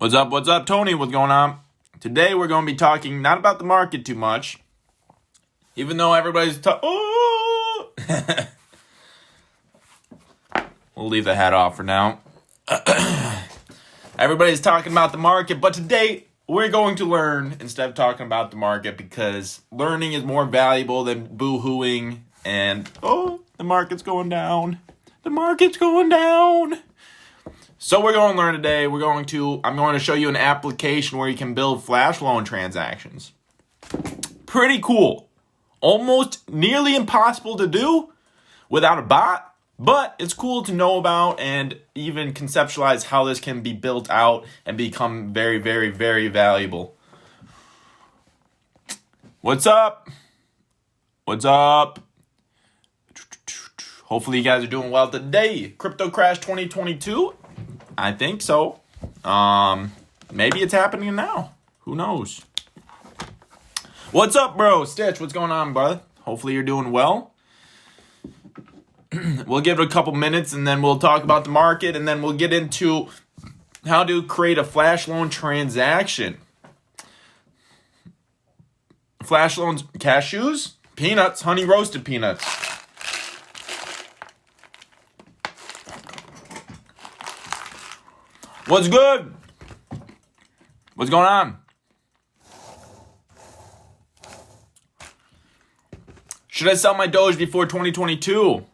What's up? What's up, Tony? What's going on? Today we're going to be talking not about the market too much, even though everybody's we'll leave the hat off for now. Everybody's talking about the market, but today we're going to learn instead of talking about the market because learning is more valuable than boo-hooing and, the market's going down. The market's going down. So we're going to learn today. I'm going to show you an application where you can build Flashloan transactions. Pretty cool. Almost nearly impossible to do without a bot, but it's cool to know about and even conceptualize how this can be built out and become very, very, very valuable. What's up? What's up? Hopefully you guys are doing well today. Crypto crash 2022? I think so. Maybe it's happening now. Who knows? What's up, bro? Stitch, what's going on, brother? Hopefully you're doing well. We'll give it a couple minutes, and then we'll talk about the market, and then we'll get into how to create a Flashloan transaction. Flashloans, cashews, peanuts, honey roasted peanuts. What's good? What's going on? Should I sell my Doge before 2022?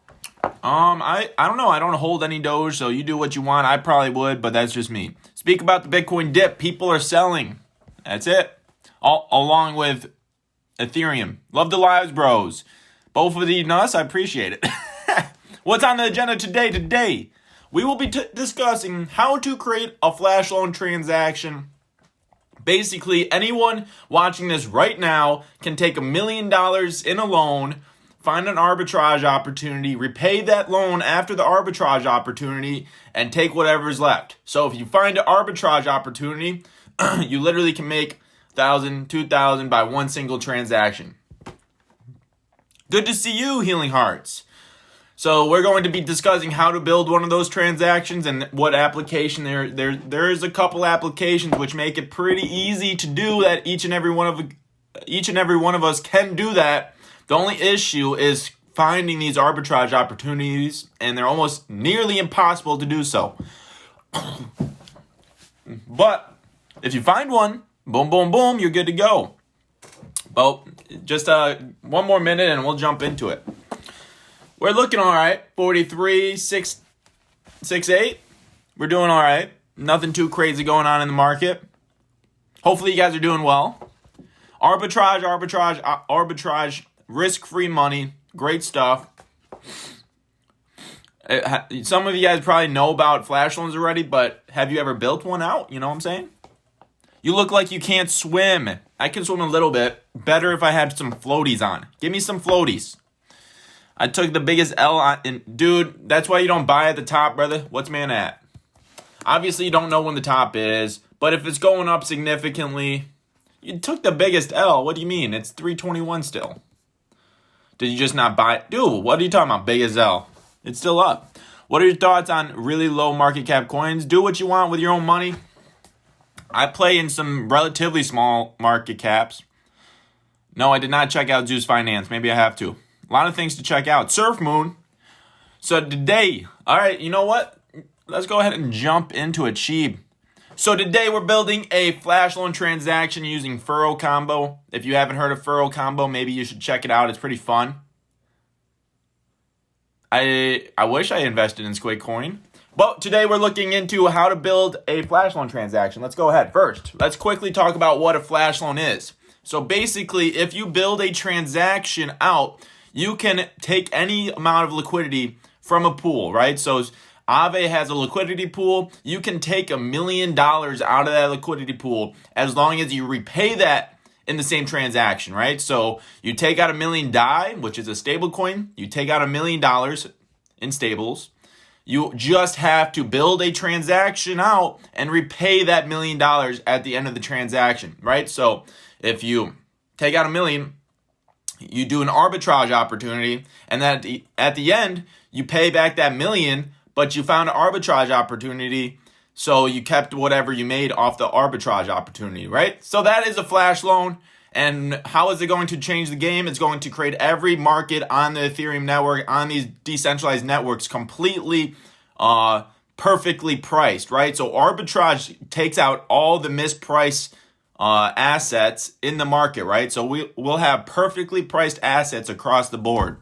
I don't know. I don't hold any Doge, so you do what you want. I probably would, but that's just me. Speak about the Bitcoin dip. People are selling. That's it. Along with Ethereum. Love the lives, bros. Both of these nuts, I appreciate it. What's on the agenda today? Today, we will be discussing how to create a Flashloan transaction. Basically, anyone watching this right now can take $1 million in a loan, find an arbitrage opportunity, repay that loan after the arbitrage opportunity, and take whatever's left. So if you find an arbitrage opportunity, you literally can make $1,000, $2,000 by one single transaction. Good to see you, Healing Hearts. So we're going to be discussing how to build one of those transactions and what application there is a couple applications which make it pretty easy to do that. Each and every one of us can do that. The only issue is finding these arbitrage opportunities, and they're almost nearly impossible to do so. But if you find one, boom, boom, boom, you're good to go. Well, just one more minute and we'll jump into it. We're looking all right. 43.668. We're doing all right. Nothing too crazy going on in the market. Hopefully you guys are doing well. Arbitrage, risk-free money. Great stuff. Some of you guys probably know about Flashloans already, but have you ever built one out? You know what I'm saying? You look like you can't swim. I can swim a little bit. Better if I had some floaties on. Give me some floaties. I took the biggest L on, and dude, that's why you don't buy at the top, brother. What's man at? Obviously, you don't know when the top is, but if it's going up significantly, you took the biggest L. What do you mean? It's 321 still. Did you just not buy it? Dude, what are you talking about, biggest L? It's still up. What are your thoughts on really low market cap coins? Do what you want with your own money. I play in some relatively small market caps. No, I did not check out Zeus Finance. Maybe I have to. A lot of things to check out. Surf Moon. So today, all right, you know what? Let's go ahead and jump into it cheap. So today we're building a Flashloan transaction using furucombo. If you haven't heard of furucombo, maybe you should check it out. It's pretty fun. I wish I invested in Squid Coin. But today we're looking into how to build a Flashloan transaction. Let's go ahead. First, let's quickly talk about what a Flashloan is. So basically, if you build a transaction out, you can take any amount of liquidity from a pool, right? So Aave has a liquidity pool. You can take $1 million out of that liquidity pool as long as you repay that in the same transaction, right? So you take out $1 million DAI, which is a stable coin. You take out $1 million in stables. You just have to build a transaction out and repay that $1 million at the end of the transaction, right? So if you take out $1 million, you do an arbitrage opportunity, and at the end, you pay back that $1 million, but you found an arbitrage opportunity So you kept whatever you made off the arbitrage opportunity, right? So that is a flash loan. And how is it going to change the game? It's going to create every market on the Ethereum network, on these decentralized networks, completely perfectly priced, right? So arbitrage takes out all the mispriced assets in the market, right? So we'll have perfectly priced assets across the board.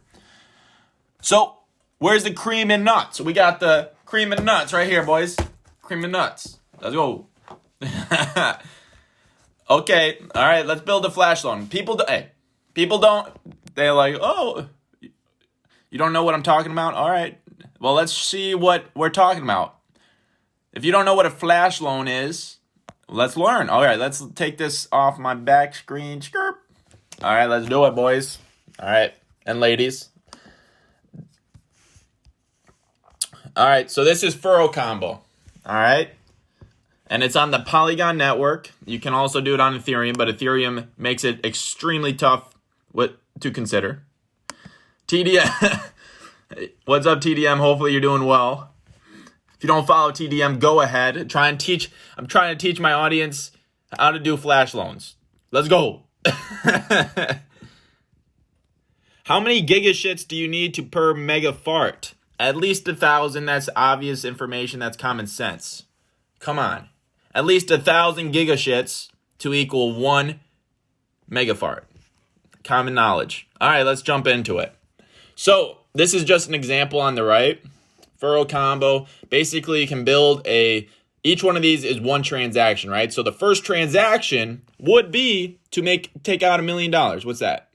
So where's the cream and nuts? So we got the cream and nuts right here, boys. Cream and nuts. Let's go. Okay, all right, let's build a flash loan. People don't, they're like, oh, you don't know what I'm talking about? All right, well, let's see what we're talking about. If you don't know what a flash loan is, let's learn. All right, let's take this off my back screen. All right, let's do it, boys. All right, and ladies. All right, so this is furucombo. All right. And it's on the Polygon network. You can also do it on Ethereum, but Ethereum makes it extremely tough to consider. TDM, what's up, TDM? Hopefully you're doing well. If you don't follow TDM, go ahead. I'm trying to teach my audience how to do flash loans. Let's go. How many gigashits do you need to per mega fart? At least 1,000. That's obvious information. That's common sense. Come on. At least 1,000 gigashits to equal 1 megafart. Common knowledge. All right, let's jump into it. So this is just an example on the right. furucombo. Basically, you can build each one of these is one transaction, right? So the first transaction would be to take out $1 million. What's that?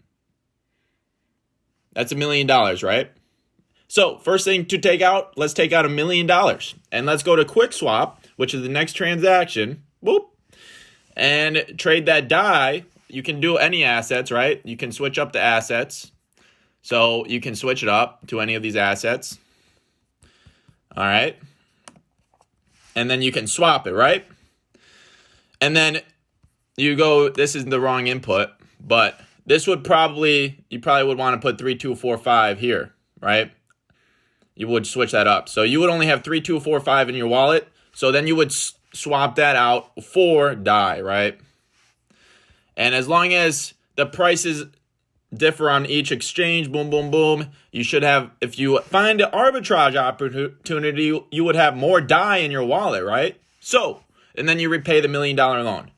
That's $1 million, right? So first thing to take out, let's take out $1 million. And let's go to QuickSwap, which is the next transaction. Boop. And trade that DAI. You can do any assets, right? You can switch up the assets. So you can switch it up to any of these assets. All right. And then you can swap it, right? And then you go, this is the wrong input, but this would you probably would want to put 3245 here, right? You would switch that up. So you would only have 3245 in your wallet. So then you would swap that out for DAI, right? And as long as the prices differ on each exchange, boom, boom, boom, you should have, if you find an arbitrage opportunity, you would have more DAI in your wallet, right? So, and then you repay the $1 million loan.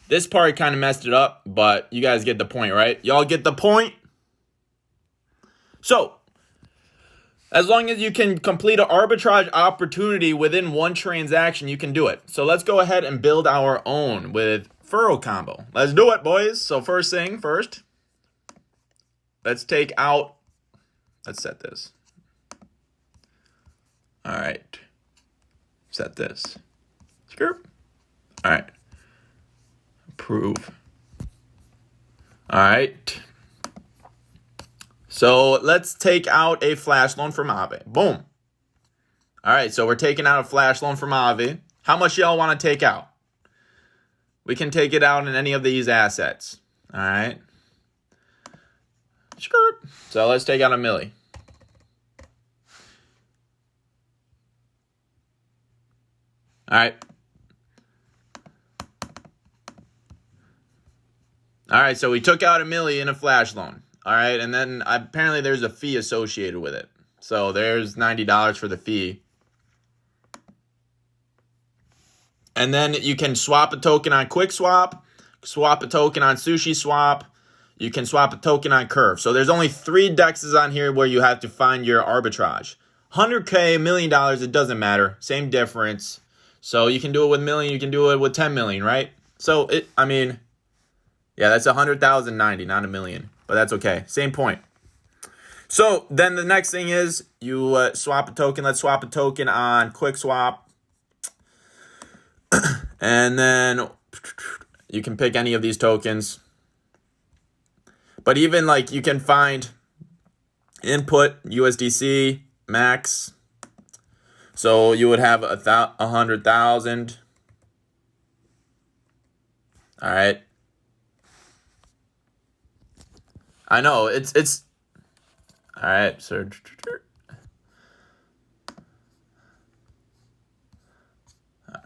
This part kind of messed it up, but you guys get the point, right? Y'all get the point? So, as long as you can complete an arbitrage opportunity within one transaction, you can do it. So let's go ahead and build our own with furucombo. Let's do it, boys. So first thing first, let's set this. All right. Set this. All right. Approve. All right. So let's take out a flash loan from aave. Boom. All right, so we're taking out a flash loan from aave. How much y'all want to take out? We can take it out in any of these assets. All right. So let's take out $1 million. All right. All right, so we took out $1 million in a flash loan. All right, and then apparently there's a fee associated with it. So there's $90 for the fee. And then you can swap a token on QuickSwap, swap a token on SushiSwap. You can swap a token on Curve. So there's only 3 dexes on here where you have to find your arbitrage. 100K, $1 million, it doesn't matter. Same difference. So you can do it with $1 million, you can do it with 10 million, right? So yeah, that's 100,090, not $1 million. But that's okay. Same point. So then the next thing is you swap a token. Let's swap a token on QuickSwap. And then you can pick any of these tokens. But even like you can find input USDC max. So you would have 100,000. All right. I know it's all right. So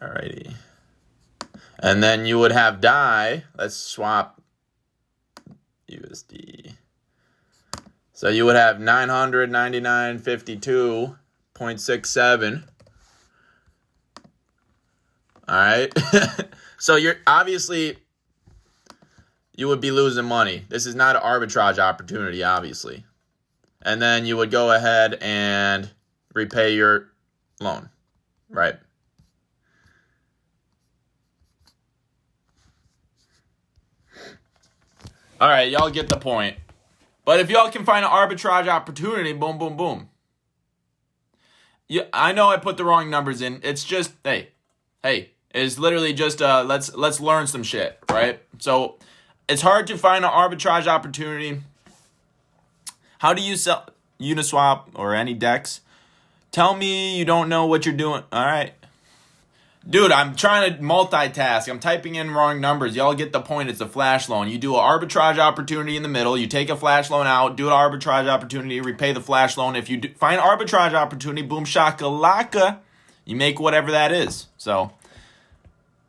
Alrighty. And then you would have DAI. Let's swap USD. So you would have 999.52.67. All right. So you're obviously, you would be losing money. This is not an arbitrage opportunity, obviously. And then you would go ahead and repay your loan, right? All right, y'all get the point. But if y'all can find an arbitrage opportunity, boom, boom, boom. Yeah, I know I put the wrong numbers in. It's just, hey, it's literally just let's learn some shit, right? So it's hard to find an arbitrage opportunity. How do you sell Uniswap or any DEX? Tell me you don't know what you're doing. All right. Dude, I'm trying to multitask. I'm typing in wrong numbers. Y'all get the point. It's a flash loan. You do an arbitrage opportunity in the middle. You take a flash loan out, do an arbitrage opportunity, repay the flash loan. If you find arbitrage opportunity, boom shakalaka, you make whatever that is. So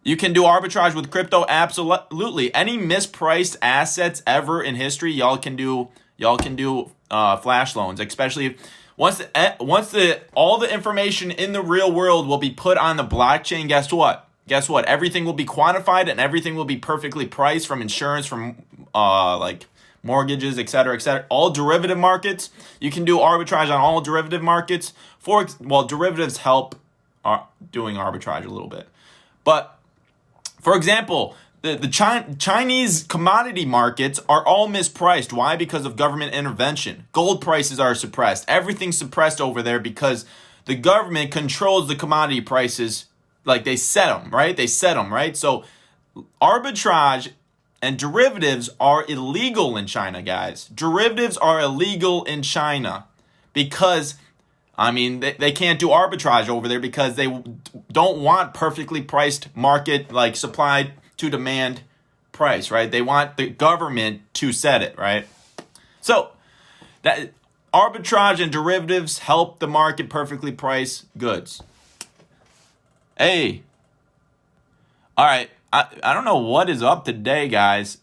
you can do arbitrage with crypto, absolutely. Any mispriced assets ever in history, y'all can do flash loans, especially once all the information in the real world will be put on the blockchain. Guess what? Everything will be quantified and everything will be perfectly priced, from insurance, from like mortgages, etc., etc. All derivative markets, you can do arbitrage on all derivative markets. Derivatives help doing arbitrage a little bit, but for example, the Chinese commodity markets are all mispriced. Why? Because of government intervention. Gold prices are suppressed. Everything's suppressed over there because the government controls the commodity prices. Like they set them, right? So arbitrage and derivatives are illegal in China, guys. Derivatives are illegal in China because, I mean, they can't do arbitrage over there because they don't want perfectly priced market, like supply to demand price, right? They want the government to set it, right? So that arbitrage and derivatives help the market perfectly price goods. Hey, all right. I don't know what is up today, guys.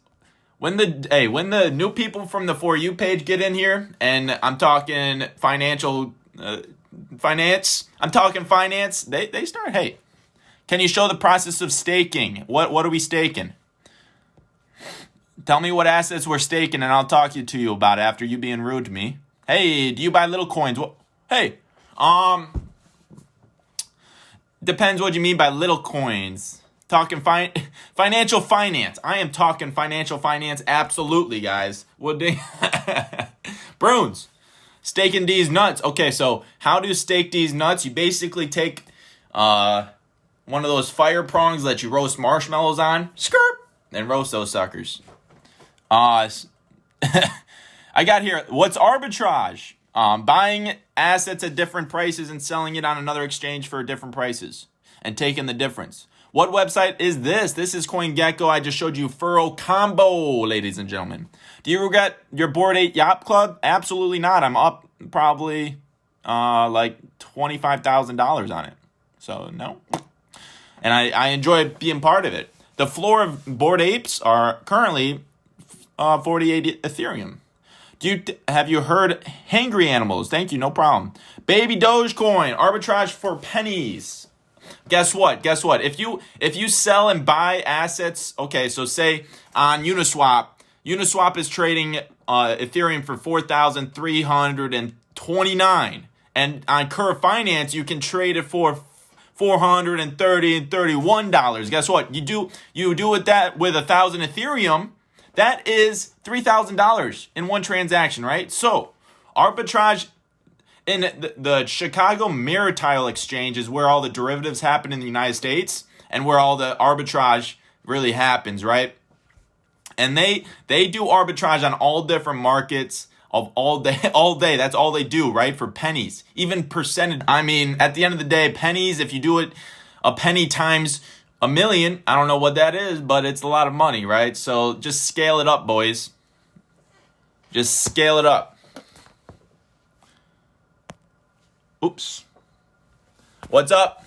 When the new people from the For You page get in here, and I'm talking finance, I'm talking finance, they start, hey, can you show the process of staking? What are we staking? Tell me what assets we're staking, and I'll talk to you about it after you being rude to me. Hey, do you buy little coins? Hey, depends what you mean by little coins. Talking financial finance. I am talking financial finance, absolutely, guys. What Bruins, staking these nuts. Okay, so how do you stake these nuts? You basically take one of those fire prongs that you roast marshmallows on, and roast those suckers. I got here. What's arbitrage? Buying assets at different prices and selling it on another exchange for different prices and taking the difference. What website is this? This is CoinGecko. I just showed you furucombo, ladies and gentlemen. Do you regret your Bored Ape Yacht Club? Absolutely not. I'm up probably like $25,000 on it. So no. And I enjoy being part of it. The floor of Bored Apes are currently 48 Ethereum. Have you heard Hangry Animals? Thank you, no problem. Baby Dogecoin, arbitrage for pennies. Guess what? If you sell and buy assets, okay, so say on Uniswap is trading Ethereum for 4,329, and on Curve Finance you can trade it for $430 and $31. Guess what? You do with that with 1,000 Ethereum. That is $3,000 in one transaction, right? So arbitrage in the Chicago Mercantile Exchange is where all the derivatives happen in the United States and where all the arbitrage really happens, right? And they do arbitrage on all different markets of all day. That's all they do, right? For pennies, even percentage. I mean, at the end of the day, pennies, if you do it a penny times a million, I don't know what that is, but it's a lot of money, right? So just scale it up, boys. Just scale it up. Oops. What's up?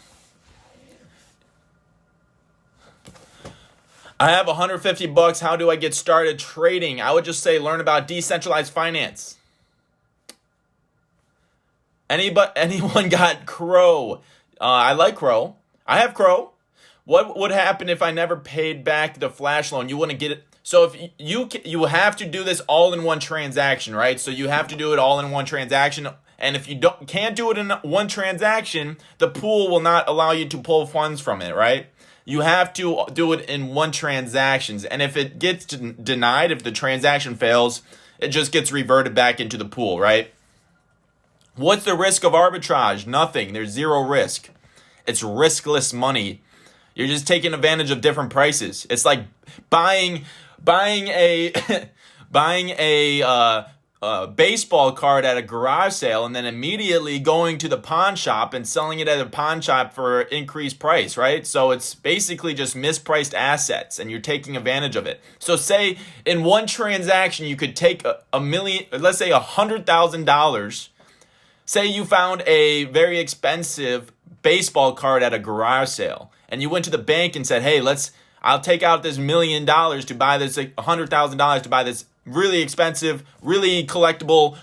I have 150 bucks. How do I get started trading? I would just say learn about decentralized finance. Anyone got Crow? I like Crow. I have Crow. What would happen if I never paid back the flash loan? You wouldn't get it. So if you have to do this all in one transaction, right? So you have to do it all in one transaction. And if you can't do it in one transaction, the pool will not allow you to pull funds from it, right? You have to do it in one transaction. And if it gets denied, if the transaction fails, it just gets reverted back into the pool, right? What's the risk of arbitrage? Nothing. There's zero risk. It's riskless money. You're just taking advantage of different prices. It's like buying a buying a baseball card at a garage sale and then immediately going to the pawn shop and selling it at a pawn shop for increased price, right? So it's basically just mispriced assets and you're taking advantage of it. So say in one transaction you could take a million, let's say $100,000. Say you found a very expensive baseball card at a garage sale and you went to the bank and said, hey, I'll take out this $1 million to buy this, $100,000 to buy this really expensive, really collectible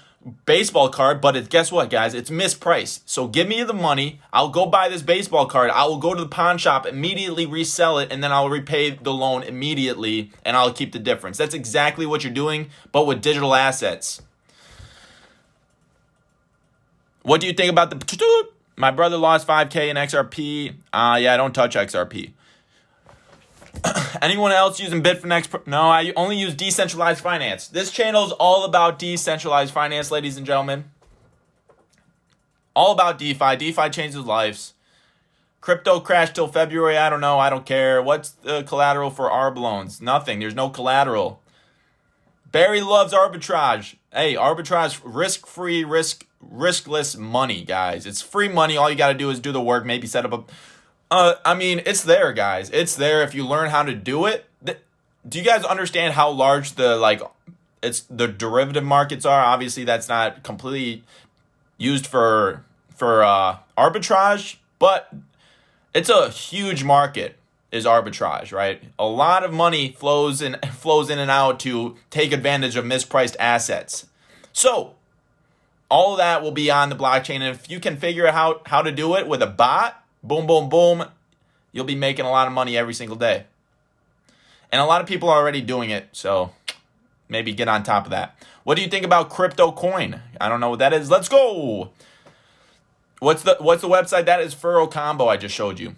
baseball card. But guess what, guys? It's mispriced. So give me the money. I'll go buy this baseball card. I will go to the pawn shop, immediately resell it, and then I'll repay the loan immediately, and I'll keep the difference. That's exactly what you're doing, but with digital assets. What do you think about the... My brother lost 5K in XRP. Yeah, don't touch XRP. Anyone else using Bitfinex? No, I only use decentralized finance. This channel is all about decentralized finance, ladies and gentlemen. All about DeFi. DeFi changes lives. Crypto crashed till February. I don't know. I don't care. What's the collateral for ARB loans? Nothing. There's no collateral. Barry loves arbitrage. Hey, arbitrage, risk-free, riskless money, guys. It's free money. All you got to do is do the work, maybe set up a... I mean, it's there, guys. It's there if you learn how to do it. Do you guys understand how large the derivative markets are? Obviously, that's not completely used for arbitrage, but it's a huge market. Is arbitrage, right? A lot of money flows in and out to take advantage of mispriced assets. So all of that will be on the blockchain, and if you can figure out how to do it with a bot, boom, boom, boom, you'll be making a lot of money every single day. And a lot of people are already doing it, so maybe get on top of that. What do you think about crypto coin? I don't know what that is. Let's go. What's the website? That is furucombo I just showed you.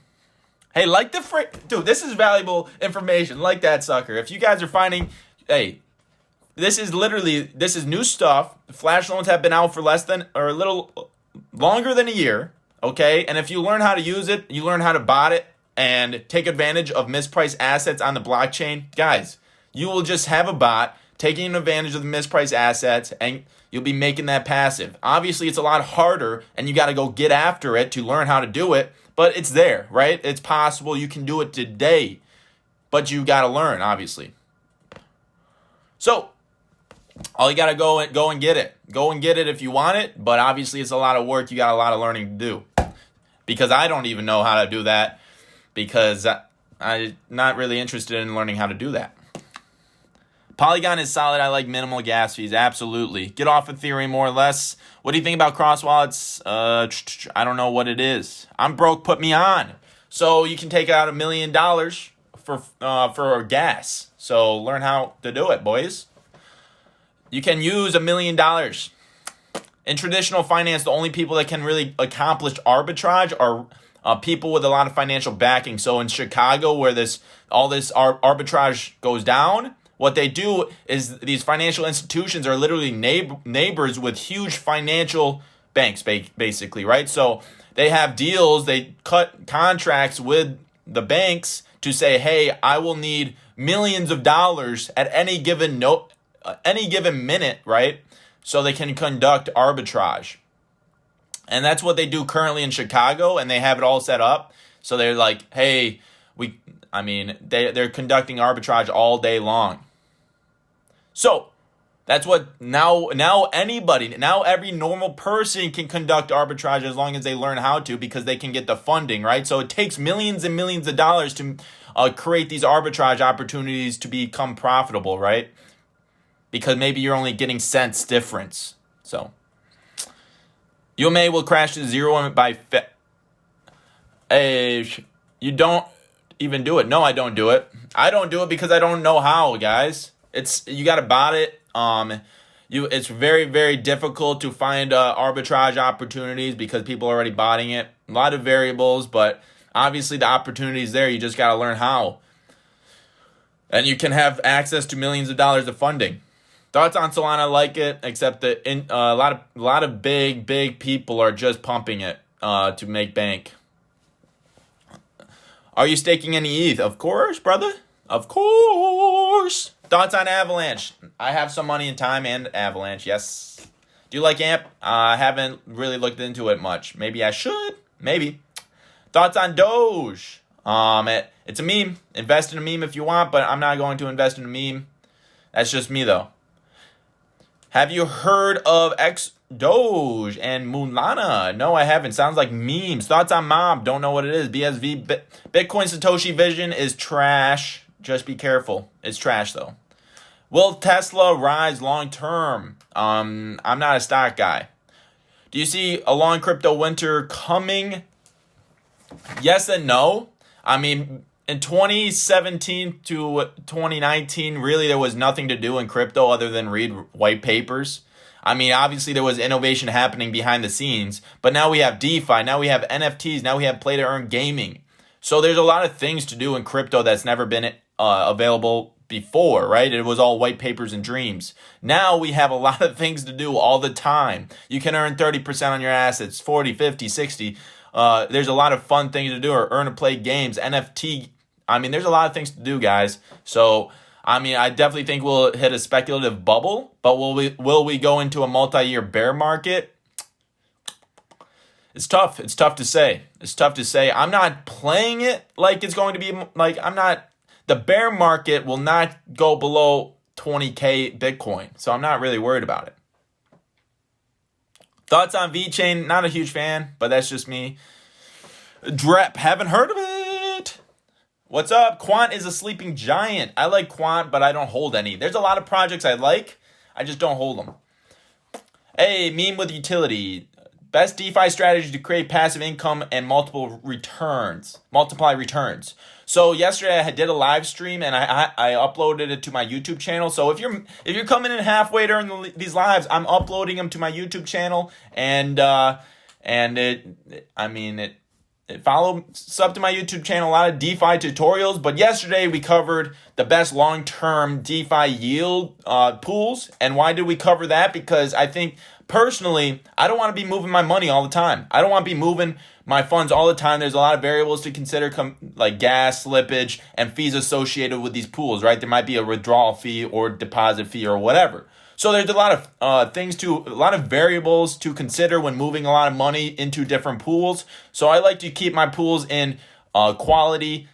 Hey, dude, this is valuable information. Like that sucker. If you guys are finding, hey, this is new stuff. Flash loans have been out for a little longer than a year. Okay, and if you learn how to use it, you learn how to bot it and take advantage of mispriced assets on the blockchain, guys, you will just have a bot taking advantage of the mispriced assets and you'll be making that passive. Obviously, it's a lot harder and you got to go get after it to learn how to do it, but it's there, right? It's possible. You can do it today, but you got to learn, obviously. So all you got to go and get it. Go and get it if you want it, but obviously it's a lot of work. You got a lot of learning to do. Because I don't even know how to do that because I'm not really interested in learning how to do that. Polygon is solid. I like minimal gas fees. Absolutely. Get off Ethereum more or less. What do you think about cross wallets? I don't know what it is. I'm broke. Put me on. So you can take out $1 million for gas. So learn how to do it, boys. You can use $1 million. In traditional finance, the only people that can really accomplish arbitrage are people with a lot of financial backing. So in Chicago, where all this arbitrage goes down, what they do is these financial institutions are literally neighbors with huge financial banks, basically, right? So they have deals, they cut contracts with the banks to say, hey, I will need millions of dollars at any given minute, right? So they can conduct arbitrage. And that's what they do currently in Chicago, and they have it all set up. So they're like, hey, they're conducting arbitrage all day long. So That's what now anybody, now every normal person can conduct arbitrage as long as they learn how to, because they can get the funding, right? So it takes millions and millions of dollars to create these arbitrage opportunities to become profitable, right? Because maybe you're only getting cents difference. So UMA will crash to zero by you don't even do it. No, I don't do it. I don't do it because I don't know how, guys. You got to bot it. It's very, very difficult to find arbitrage opportunities because people are already botting it. A lot of variables, but obviously the opportunity is there. You just got to learn how. And you can have access to millions of dollars of funding. Thoughts on Solana? I like it, except that a lot of big people are just pumping it to make bank. Are you staking any ETH? Of course, brother. Of course. Thoughts on Avalanche? I have some money and time and Avalanche, yes. Do you like AMP? I haven't really looked into it much. Maybe I should. Maybe. Thoughts on Doge? It's a meme. Invest in a meme if you want, but I'm not going to invest in a meme. That's just me, though. Have you heard of Doge and Mulana? No, I haven't. Sounds like memes. Thoughts on Mob? Don't know what it is. BSV. Bitcoin Satoshi Vision is trash. Just be careful. It's trash, though. Will Tesla rise long term? I'm not a stock guy. Do you see a long crypto winter coming? Yes and no. I mean, in 2017 to 2019, really there was nothing to do in crypto other than read white papers. I mean, obviously there was innovation happening behind the scenes, but now we have DeFi, now we have NFTs, now we have play to earn gaming. So there's a lot of things to do in crypto that's never been available before, right? It was all white papers and dreams. Now we have a lot of things to do all the time. You can earn 30% on your assets, 40, 50, 60. There's a lot of fun things to do, or earn and play games, NFT. I mean, there's a lot of things to do, guys. So, I mean, I definitely think we'll hit a speculative bubble, but will we go into a multi-year bear market? It's tough. It's tough to say. It's tough to say. I'm not playing it like it's going to be like the bear market will not go below 20K Bitcoin. So I'm not really worried about it. Thoughts on VeChain? Not a huge fan, but that's just me. Drep, haven't heard of it. What's up? Quant is a sleeping giant. I like Quant, but I don't hold any. There's a lot of projects I like. I just don't hold them. Hey, meme with utility. Best DeFi strategy to create passive income and multiply returns. So yesterday I did a live stream and I uploaded it to my YouTube channel. So if you're coming in halfway during these lives, I'm uploading them to my YouTube channel sub to my YouTube channel. A lot of DeFi tutorials. But yesterday we covered the best long-term DeFi yield pools. And why did we cover that? Because I think personally, I don't want to be moving my money all the time. I don't want to be moving my funds all the time. There's a lot of variables to consider, like gas, slippage, and fees associated with these pools, right? There might be a withdrawal fee or deposit fee or whatever. So there's a lot of variables to consider when moving a lot of money into different pools. So I like to keep my pools in quality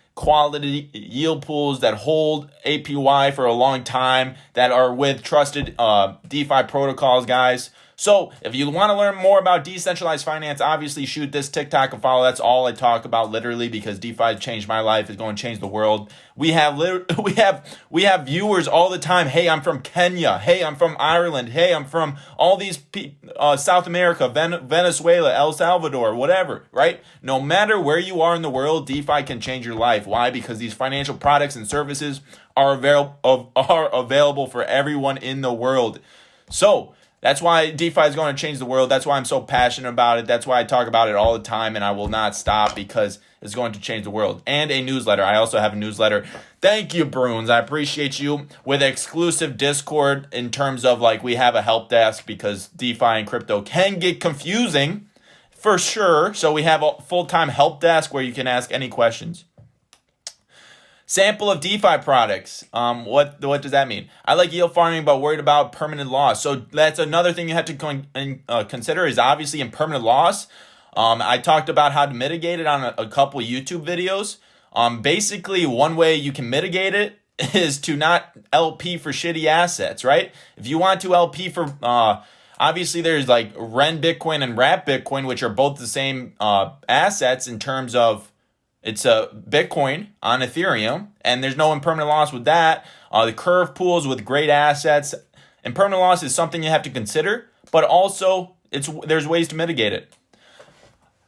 yield pools that hold APY for a long time, that are with trusted DeFi protocols, guys. So if you want to learn more about decentralized finance, obviously shoot this TikTok a follow. That's all I talk about, literally, because DeFi changed my life. It's going to change the world. We have viewers all the time. Hey, I'm from Kenya. Hey, I'm from Ireland. Hey, I'm from all these South America, Venezuela, El Salvador, whatever, right? No matter where you are in the world, DeFi can change your life. Why? Because these financial products and services are available for everyone in the world. So that's why DeFi is going to change the world. That's why I'm so passionate about it. That's why I talk about it all the time, and I will not stop, because it's going to change the world. And a newsletter. I also have a newsletter. Thank you, Bruins. I appreciate you. With exclusive Discord, in terms of we have a help desk, because DeFi and crypto can get confusing for sure. So we have a full-time help desk where you can ask any questions. Sample of DeFi products. What does that mean? I like yield farming, but worried about permanent loss. So that's another thing you have to consider, is obviously in permanent loss. I talked about how to mitigate it on a couple YouTube videos. Basically, one way you can mitigate it is to not LP for shitty assets, right? If you want to LP for, obviously there's like Ren Bitcoin and Wrap Bitcoin, which are both the same assets in terms of it's a Bitcoin on Ethereum, and there's no impermanent loss with that. The curve pools with great assets. Impermanent loss is something you have to consider, but also there's ways to mitigate it.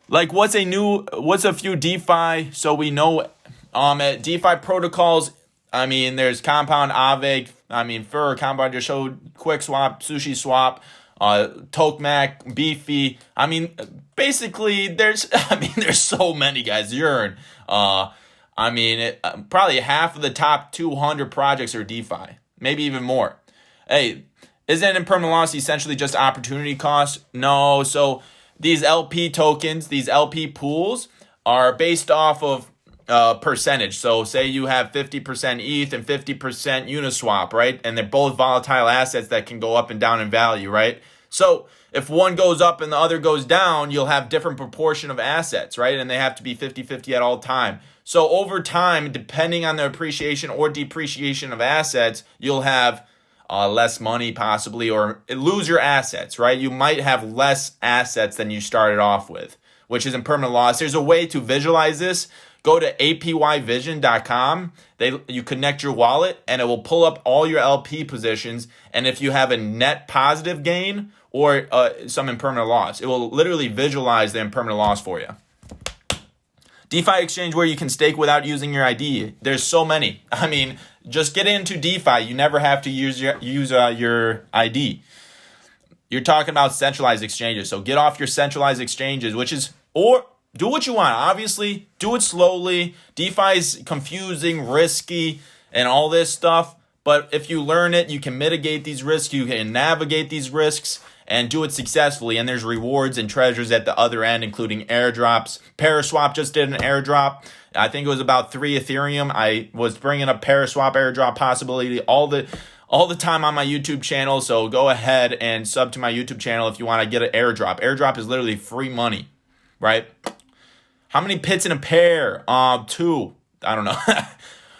Like what's a few DeFi, so we know at DeFi protocols, I mean, there's Compound, Aave, furucombo, I just showed Quick Swap, Sushi Swap, Tokmak, Beefy. I mean, basically, there's so many, guys. Probably half of the top 200 projects are DeFi, maybe even more. Hey, isn't impermanent loss essentially just opportunity cost? No. So these LP tokens, these LP pools are based off of percentage. So say you have 50% ETH and 50% Uniswap, right? And they're both volatile assets that can go up and down in value, right? So if one goes up and the other goes down, you'll have different proportion of assets, right? And they have to be 50-50 at all time. So over time, depending on the appreciation or depreciation of assets, you'll have less money possibly, or lose your assets, right? You might have less assets than you started off with, which is impermanent loss. There's a way to visualize this. Go to apyvision.com. You connect your wallet and it will pull up all your LP positions. And if you have a net positive gain or some impermanent loss, it will literally visualize the impermanent loss for you. DeFi exchange where you can stake without using your ID. There's so many. I mean, just get into DeFi. You never have to use your ID. You're talking about centralized exchanges. So get off your centralized exchanges, or do what you want. Obviously, do it slowly. DeFi is confusing, risky, and all this stuff. But if you learn it, you can mitigate these risks. You can navigate these risks and do it successfully. And there's rewards and treasures at the other end, including airdrops. Paraswap just did an airdrop. I think it was about 3 Ethereum. I was bringing up Paraswap airdrop possibility all the time on my YouTube channel. So go ahead and sub to my YouTube channel if you want to get an airdrop. Airdrop is literally free money, right? How many pits in a pair? 2. I don't know.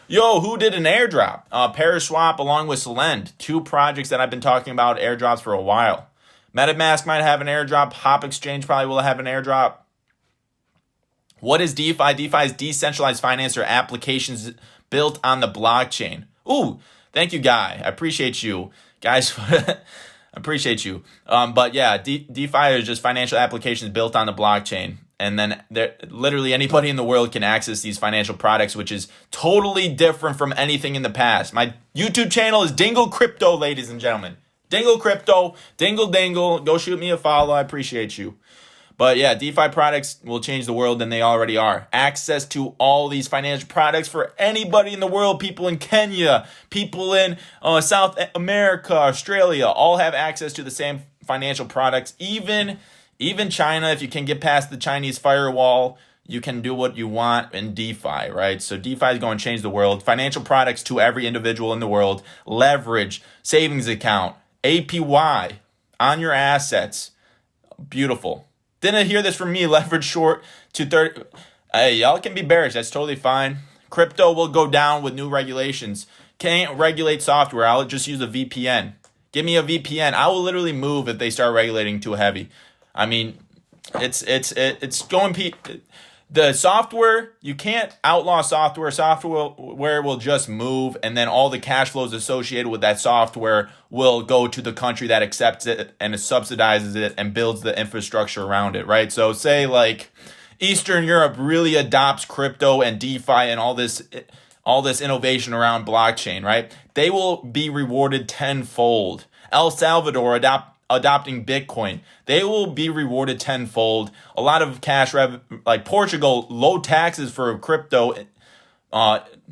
Yo, who did an airdrop? Paraswap along with Selend. 2 projects that I've been talking about airdrops for a while. MetaMask might have an airdrop. Hop Exchange probably will have an airdrop. What is DeFi? DeFi is decentralized finance or applications built on the blockchain. Ooh, thank you, Guy. I appreciate you. Guys, I appreciate you. But yeah, DeFi is just financial applications built on the blockchain. And then literally anybody in the world can access these financial products, which is totally different from anything in the past. My YouTube channel is Dingooo Crypto, ladies and gentlemen. Dingooo Crypto, Dingle. Go shoot me a follow. I appreciate you. But yeah, DeFi products will change the world, and they already are. Access to all these financial products for anybody in the world. People in Kenya, people in South America, Australia, all have access to the same financial products. Even China, if you can get past the Chinese firewall, you can do what you want in DeFi, right? So DeFi is going to change the world. Financial products to every individual in the world. Leverage, savings account, APY on your assets. Beautiful. Didn't hear this from me. Leverage short to 30. Hey, y'all can be bearish. That's totally fine. Crypto will go down with new regulations. Can't regulate software. I'll just use a VPN. Give me a VPN. I will literally move if they start regulating too heavy. I mean, it's going. The software, you can't outlaw software. Software will just move, and then all the cash flows associated with that software will go to the country that accepts it and subsidizes it and builds the infrastructure around it, right? So say like Eastern Europe really adopts crypto and DeFi and all this innovation around blockchain, right? They will be rewarded tenfold. El Salvador adopting Bitcoin, they will be rewarded tenfold. A lot of cash like Portugal, low taxes for crypto,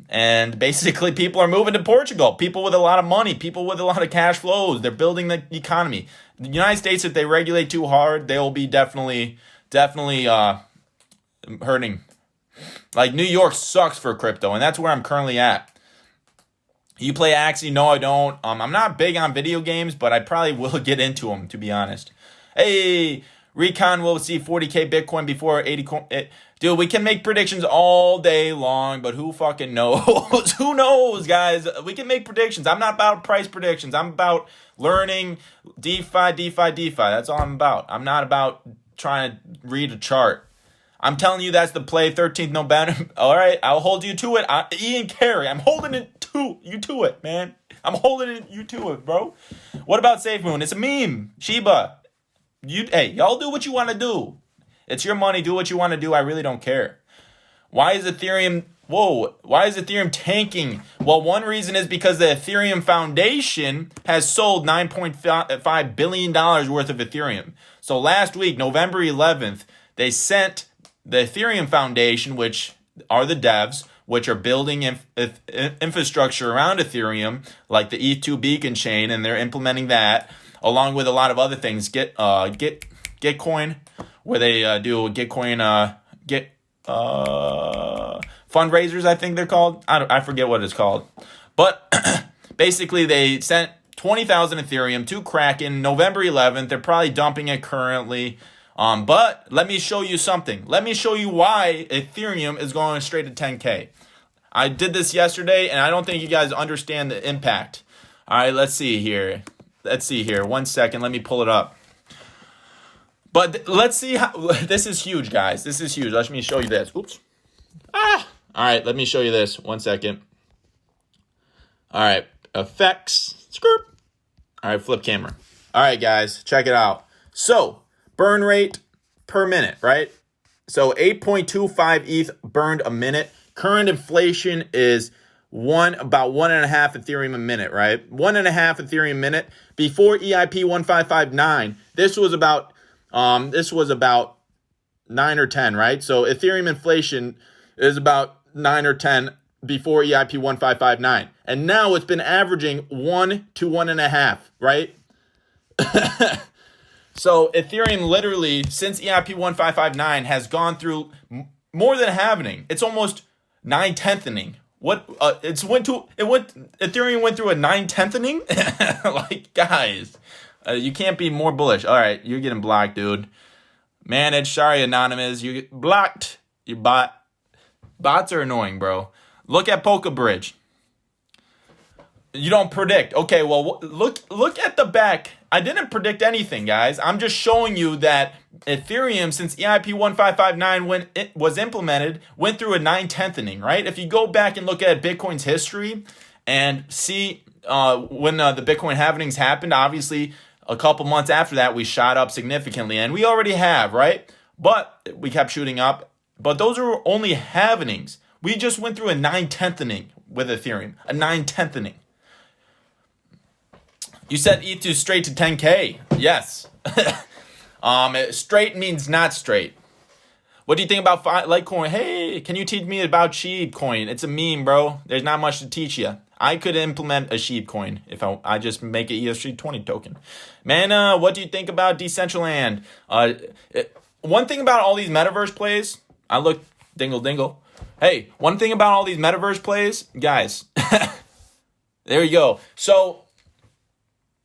and basically people are moving to Portugal. People with a lot of money, people with a lot of cash flows. They're building the economy. The United States, if they regulate too hard, they will be definitely hurting. Like New York sucks for crypto, and that's where I'm currently at. You play Axie? No, I don't. I'm not big on video games, but I probably will get into them, to be honest. Hey, Recon will see 40K Bitcoin before 80 coin. Dude, Dude, we can make predictions all day long, but who fucking knows? Who knows, guys? We can make predictions. I'm not about price predictions. I'm about learning DeFi. That's all I'm about. I'm not about trying to read a chart. I'm telling you that's the play, 13th November. All right, I'll hold you to it. Ian Carey, I'm holding you to it, man. I'm holding you to it, bro. What about SafeMoon? It's a meme. Shiba. Hey, y'all do what you want to do. It's your money. Do what you want to do. I really don't care. Why is Ethereum tanking? Well, one reason is because the Ethereum Foundation has sold $9.5 billion worth of Ethereum. So last week, November 11th, they sent the Ethereum Foundation, which are the devs, which are building infrastructure around Ethereum, like the ETH2 beacon chain, and they're implementing that, along with a lot of other things. Gitcoin, where they do Gitcoin fundraisers, I think they're called. I forget what it's called. But basically, they sent 20,000 Ethereum to Kraken November 11th. They're probably dumping it currently. But let me show you something. Let me show you why Ethereum is going straight to 10K. I did this yesterday, and I don't think you guys understand the impact. All right, let's see here. 1 second. Let me pull it up. But let's see how... This is huge, guys. This is huge. Let me show you this. Oops. All right, let me show you this. 1 second. All right, effects. Skirt. All right, flip camera. All right, guys, check it out. So, burn rate per minute, right? So 8.25 ETH burned a minute. Current inflation is about 1.5 Ethereum a minute, right? 1.5 Ethereum a minute. Before EIP 1559, this was about 9 or 10, right? So Ethereum inflation is about 9 or 10 before EIP 1559. And now it's been averaging 1 to 1.5, right? So Ethereum literally, since EIP 1559, has gone through more than halving. It's almost 9/10ing. Ethereum went through a 9/10ing? Like, guys, you can't be more bullish. All right, you're getting blocked, dude. Manage, sorry, Anonymous. You get blocked. You bot. Bots are annoying, bro. Look at Polka Bridge. You don't predict. Okay, well, look at the back. I didn't predict anything, guys. I'm just showing you that Ethereum, since EIP 1559 when it was implemented, went through a 9/10ing, right? If you go back and look at Bitcoin's history and see when the Bitcoin halvings happened, obviously a couple months after that, we shot up significantly, and we already have, right? But we kept shooting up. But those are only halvings. We just went through a 9/10ing with Ethereum, a 9/10ing. You said ETH straight to 10K. Yes. Straight means not straight. What do you think about Litecoin? Hey, can you teach me about Sheepcoin? It's a meme, bro. There's not much to teach you. I could implement a Sheepcoin if I just make an ESG20 token. Man, what do you think about Decentraland? One thing about all these metaverse plays, I look dingle. Hey, one thing about all these metaverse plays, guys, there you go. So,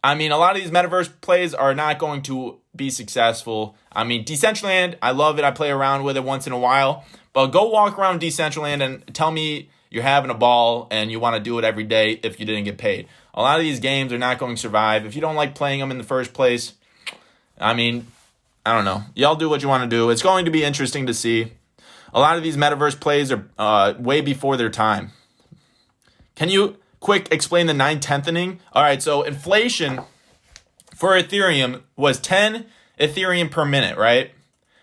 I mean, a lot of these metaverse plays are not going to be successful. I mean, Decentraland, I love it. I play around with it once in a while. But go walk around Decentraland and tell me you're having a ball and you want to do it every day if you didn't get paid. A lot of these games are not going to survive. If you don't like playing them in the first place, I mean, I don't know. Y'all do what you want to do. It's going to be interesting to see. A lot of these metaverse plays are way before their time. Can you quick explain the 9/10ing? All right, so inflation for Ethereum was 10 Ethereum per minute, right?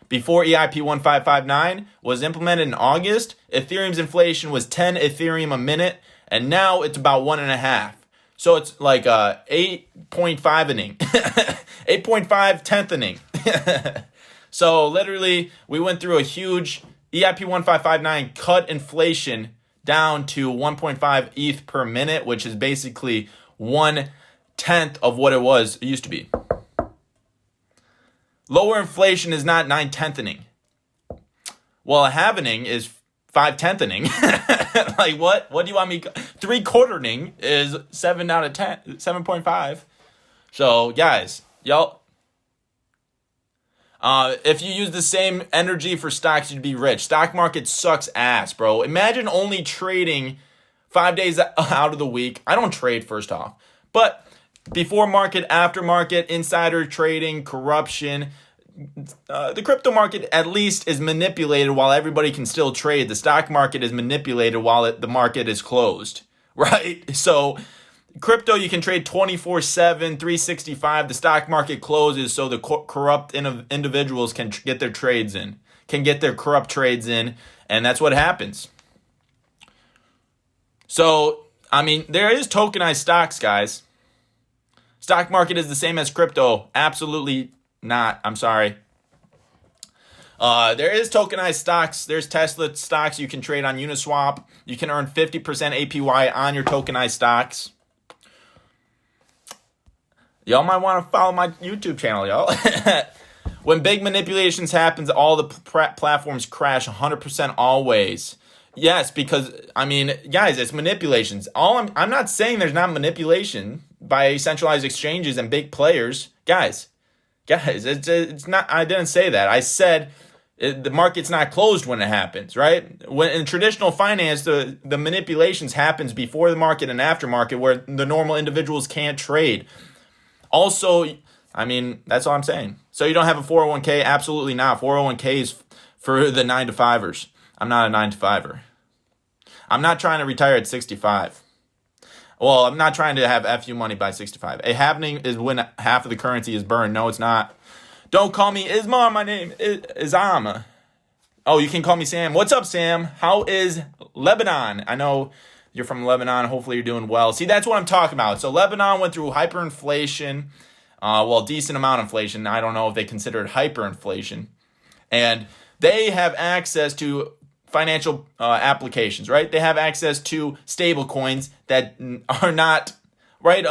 Before EIP 1559 was implemented in August, Ethereum's inflation was 10 Ethereum a minute, and now it's about 1.5. So it's like 8.5ing, 8.5 tenthing. So literally, we went through a huge EIP 1559 cut inflation down to 1.5 ETH per minute, which is basically 1/10 of what it used to be. Lower inflation is not 9/10ing. Well, a halvening is 5/10ing. Like what? What do you want me? 3/4ing is 7 out of 10, 7.5. So guys, y'all. If you use the same energy for stocks, you'd be rich. Stock market sucks ass, bro. Imagine only trading 5 days out of the week. I don't trade, first off. But before market, after market, insider trading, corruption. The crypto market at least is manipulated while everybody can still trade. The stock market is manipulated while the market is closed, right? So crypto, you can trade 24/7, 365. The stock market closes, so the corrupt individuals can get their trades in, can get their corrupt trades in, and that's what happens. So, I mean, there is tokenized stocks, guys. Stock market is the same as crypto. Absolutely not. I'm sorry. There is tokenized stocks. There's Tesla stocks you can trade on Uniswap. You can earn 50% APY on your tokenized stocks. Y'all might want to follow my YouTube channel, y'all. When big manipulations happens, all the platforms crash 100% always. Yes, because, I mean, guys, it's manipulations. I'm not saying there's not manipulation by centralized exchanges and big players. Guys, it's not, I didn't say that. I said the market's not closed when it happens, right? When in traditional finance, the manipulations happens before the market and after market where the normal individuals can't trade. Also, I mean, that's all I'm saying. So you don't have a 401k? Absolutely not. 401k is for the 9-to-5ers. I'm not a 9-to-5er. I'm not trying to retire at 65. Well, I'm not trying to have FU money by 65. A halving is when half of the currency is burned. No, it's not. Don't call me Ismar. My name is Izam. Oh, you can call me Sam. What's up, Sam? How is Lebanon? I know you're from Lebanon. Hopefully you're doing well. See, that's what I'm talking about. So Lebanon went through hyperinflation. Well, decent amount of inflation. I don't know if they consider it hyperinflation. And they have access to financial applications, right? They have access to stable coins that are not, right?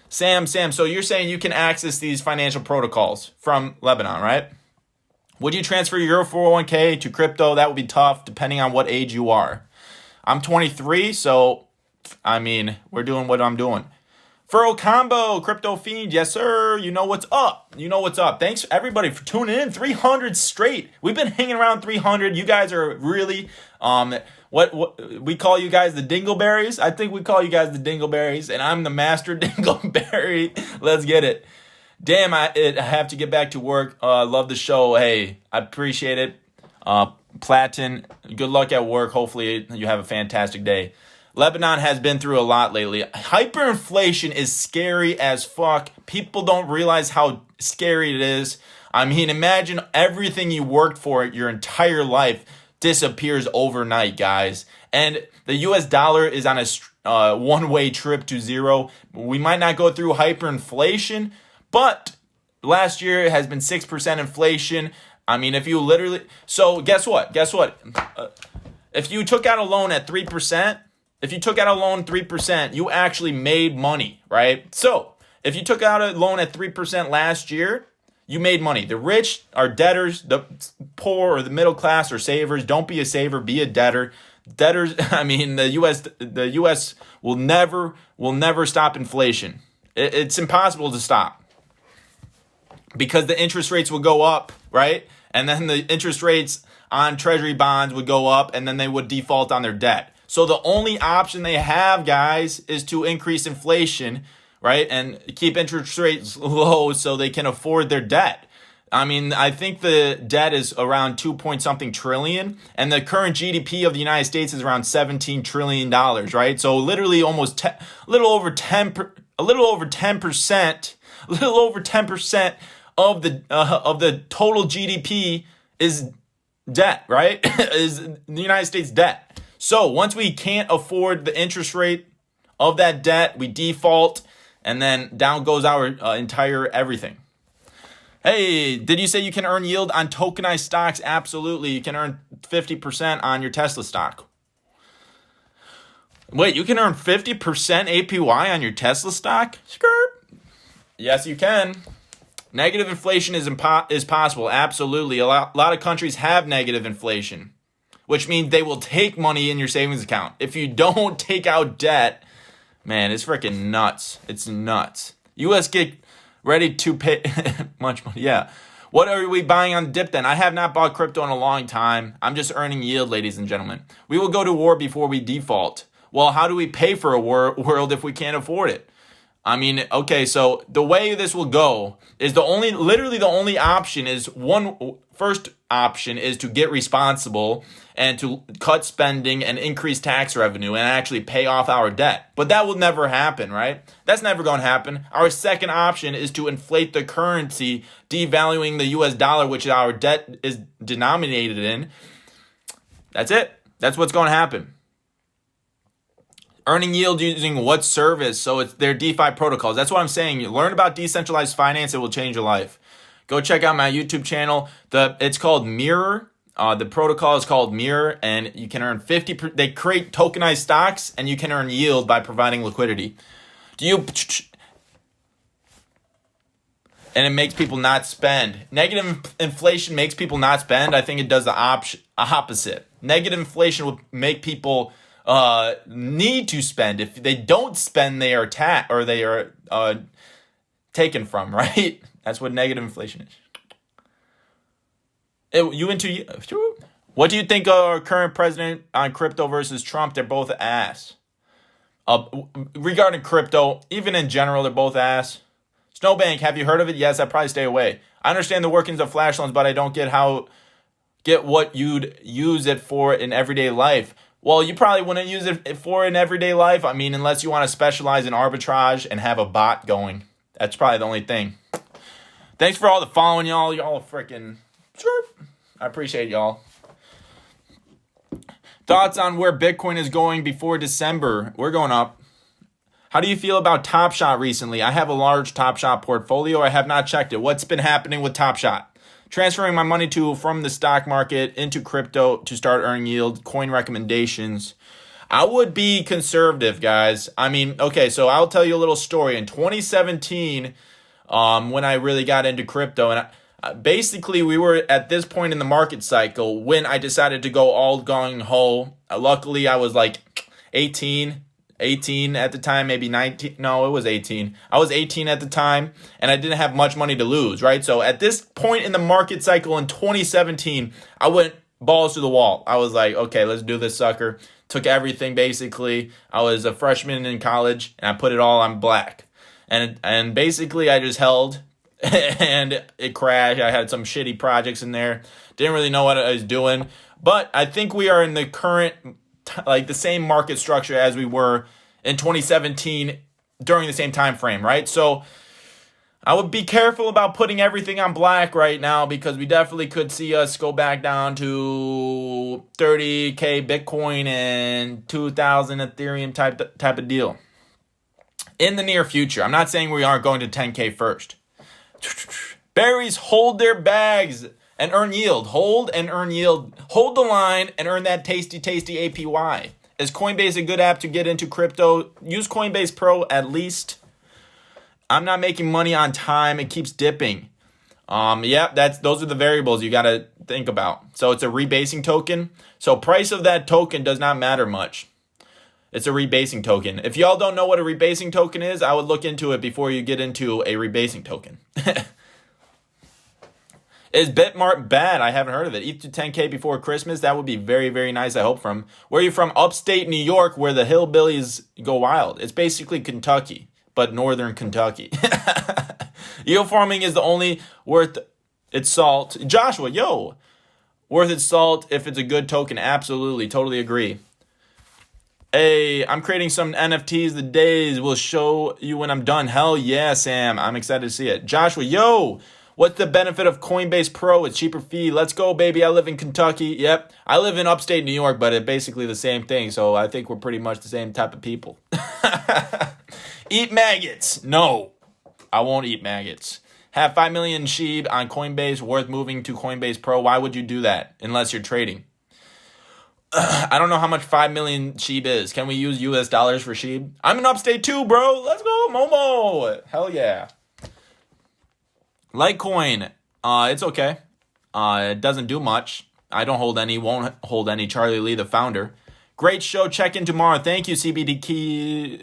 Sam, so you're saying you can access these financial protocols from Lebanon, right? Would you transfer your 401k to crypto? That would be tough depending on what age you are. I'm 23, so, I mean, we're doing what I'm doing. Furucombo, Crypto Fiend, yes sir, you know what's up. You know what's up. Thanks everybody for tuning in. 300 straight. We've been hanging around 300. You guys are really, what we call you guys the Dingleberries? I think we call you guys the Dingleberries, and I'm the master Dingleberry. Let's get it. Damn, I have to get back to work. Love the show. Hey, I appreciate it. Platin, good luck at work. Hopefully you have a fantastic day. Lebanon has been through a lot lately. Hyperinflation is scary as fuck. People don't realize how scary it is. I mean, imagine everything you worked for your entire life disappears overnight, guys. And the US dollar is on a one-way trip to zero. We might not go through hyperinflation, but last year it has been 6% inflation. I mean, if you literally... So guess what? If you took out a loan at 3%, if you took out a loan 3%, you actually made money, right? So if you took out a loan at 3% last year, you made money. The rich are debtors. The poor or the middle class are savers. Don't be a saver. Be a debtor. Debtors. I mean, the U.S. will never stop inflation. It's impossible to stop because the interest rates will go up, right? And then the interest rates on treasury bonds would go up, and then they would default on their debt. So the only option they have, guys, is to increase inflation, right? And keep interest rates low so they can afford their debt. I mean, I think the debt is around 2-point-something trillion, and the current GDP of the United States is around $17 trillion, right? So literally almost a little over 10% of the total GDP is debt, right? Is the United States debt. So once we can't afford the interest rate of that debt, we default, and then down goes our entire everything. Hey, did you say you can earn yield on tokenized stocks? Absolutely. You can earn 50% on your Tesla stock. Wait, you can earn 50% APY on your Tesla stock? Skirt. Yes, you can. Negative inflation is possible. Absolutely. A lot of countries have negative inflation, which means they will take money in your savings account. If you don't take out debt, man, it's freaking nuts. It's nuts. U.S. get ready to pay much money. Yeah. What are we buying on the dip then? I have not bought crypto in a long time. I'm just earning yield, ladies and gentlemen. We will go to war before we default. Well, how do we pay for a world if we can't afford it? I mean, okay, so the way this will go is literally the only option is first option is to get responsible and to cut spending and increase tax revenue and actually pay off our debt. But that will never happen, right? That's never going to happen. Our second option is to inflate the currency, devaluing the US dollar, which our debt is denominated in. That's it. That's what's going to happen. Earning yield using what service? So it's their DeFi protocols. That's what I'm saying. You learn about decentralized finance, it will change your life. Go check out my YouTube channel. It's called Mirror. The protocol is called Mirror, and you can earn 50%. They create tokenized stocks, and you can earn yield by providing liquidity. And it makes people not spend. Negative inflation makes people not spend. I think it does the opposite. Negative inflation will make people need to spend. If they don't spend, they are taken from, right? That's what negative inflation is. What do you think of our current president on crypto versus Trump? They're both ass. Regarding crypto, even in general, they're both ass. Snowbank, have you heard of it? Yes, I'd probably stay away. I understand the workings of flash loans, but I don't get what you'd use it for in everyday life. Well, you probably wouldn't use it for in everyday life. I mean, unless you want to specialize in arbitrage and have a bot going. That's probably the only thing. Thanks for all the following, y'all. Y'all are freaking sure. I appreciate y'all. Thoughts on where Bitcoin is going before December? We're going up. How do you feel about Top Shot recently? I have a large Top Shot portfolio. I have not checked it. What's been happening with Top Shot? Transferring my money from the stock market into crypto to start earning yield. Coin recommendations. I would be conservative, guys. I mean, okay, so I'll tell you a little story. In 2017, when I really got into crypto, and basically we were at this point in the market cycle when I decided to go all gung-ho. Luckily, I was like 18 at the time, maybe 19. No, it was 18. I was 18 at the time, and I didn't have much money to lose, right? So at this point in the market cycle in 2017, I went balls to the wall. I was like, okay, let's do this sucker. Took everything, basically. I was a freshman in college, and I put it all on black. And basically, I just held, and it crashed. I had some shitty projects in there. Didn't really know what I was doing. But I think we are in the current, like the same market structure as we were in 2017 during the same time frame, right? So I would be careful about putting everything on black right now because we definitely could see us go back down to 30K Bitcoin and 2,000 Ethereum type of deal in the near future. I'm not saying we aren't going to 10K first. Berries, hold their bags and earn yield. Hold and earn yield. Hold the line and earn that tasty APY. Is Coinbase a good app to get into crypto? Use Coinbase Pro at least. I'm not making money on time. It keeps dipping. Those are the variables you got to think about. So it's a rebasing token. So price of that token does not matter much. It's a rebasing token. If y'all don't know what a rebasing token is, I would look into it before you get into a rebasing token. Is Bitmart bad? I haven't heard of it. ETH to 10K before Christmas. That would be very, very nice, I hope. Where are you from? Upstate New York, where the hillbillies go wild. It's basically Kentucky, but northern Kentucky. Yield farming is the only worth its salt. Joshua, worth its salt if it's a good token. Absolutely, totally agree. Hey, I'm creating some NFTs. The days will show you when I'm done. Hell yeah, Sam. I'm excited to see it. Joshua, what's the benefit of Coinbase Pro? It's cheaper fee. Let's go, baby. I live in Kentucky. Yep. I live in upstate New York, but it's basically the same thing. So I think we're pretty much the same type of people. Eat maggots. No, I won't eat maggots. Have 5 million SHIB on Coinbase, worth moving to Coinbase Pro. Why would you do that unless you're trading? I don't know how much 5 million SHIB is. Can we use US dollars for SHIB? I'm in upstate too, bro. Let's go, Momo. Hell yeah. Litecoin, it's okay. It doesn't do much. I don't hold any, won't hold any. Charlie Lee, the founder. Great show. Check in tomorrow. Thank you, CBD Key